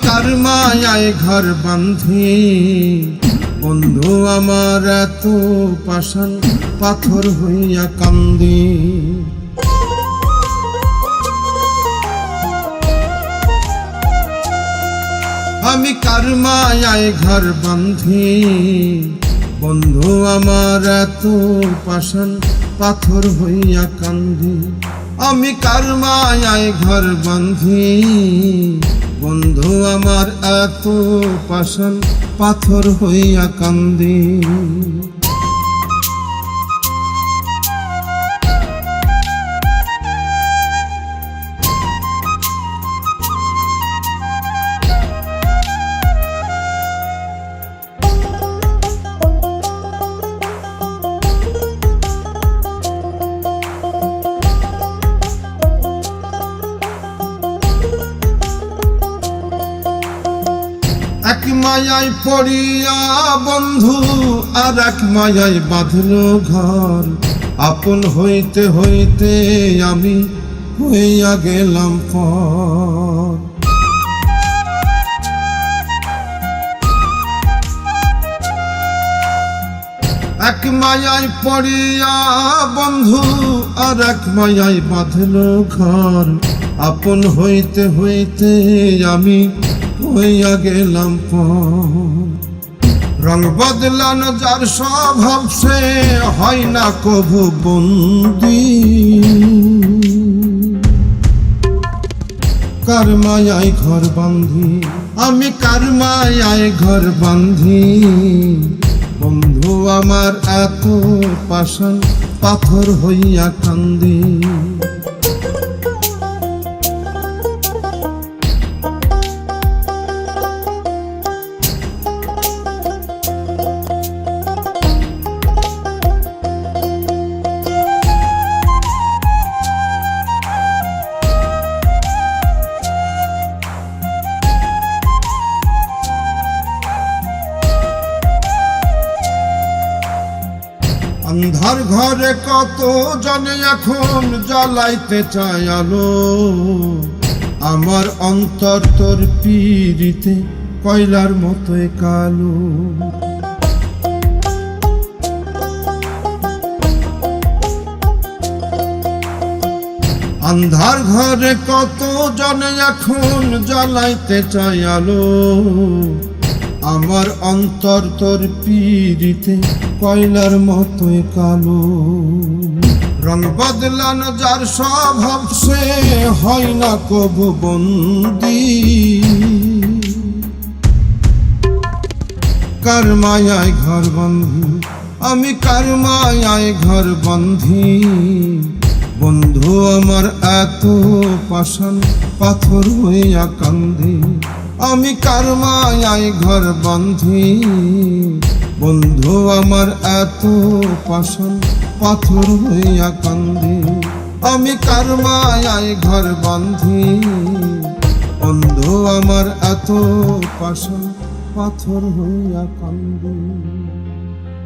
কার মায়ায় ঘর বাঁধি, বন্ধু আমার এত পাষাণ পাথর হইয়া কান্দি। আমি কার মায়ায় ঘর বাঁধি, বন্ধু আমার এত পাষাণ পাথর হইয়া কান্দি। আমি কার মায়ায় ঘর বাঁধি, বন্ধু আমার এত পাষাণ পাথর হইয়া কান্দি। এক মায়ায় পড়িয়া বন্ধু আর এক মায়ায় বাঁধল ঘর, আপন হইতে হইতে আমি হইয়া গেলাম পর। এক মায়ায় পড়িয়া বন্ধু আর এক মায়ায় বাঁধল ঘর, আপন হইতে হইতে আমি হইয়া গেলাম পর। রং বদলানো যার স্বভাব সে হয় না কভু বন্দি, কার মায়ায় ঘর বাঁধি, আমি কার মায়ায় ঘর বাঁধি। বন্ধু আমার এত পাষাণ পাথর হইয়া কান্দি। অন্ধার ঘরে কত জনে এখন জ্বালাইতে চায় আলো, আমার অন্তর তোর পীড়িতে কয়লার মতোই কালো। অন্ধার ঘরে কত জনে এখন জ্বালাইতে চায় আলো, আমার অন্তর তোর পীড়িতে কয়লার মতোই কালো। রং বদলানো যার স্বভাব সে হয় না কভু বন্দি, কার মায়ায় ঘর বাঁধি, আমি কার মায়ায় ঘর বাঁধি। বন্ধু আমার এত পাষাণ পাথর হইয়া কান্দি, আমি কার মায়ায় ঘর বাঁধি। বন্ধু আমার এত পাষাণ পাথর হইয়া কান্দি, আমি কার মায়ায় ঘর বাঁধি। বন্ধু আমার এত পাষাণ পাথর হইয়া কান্দি।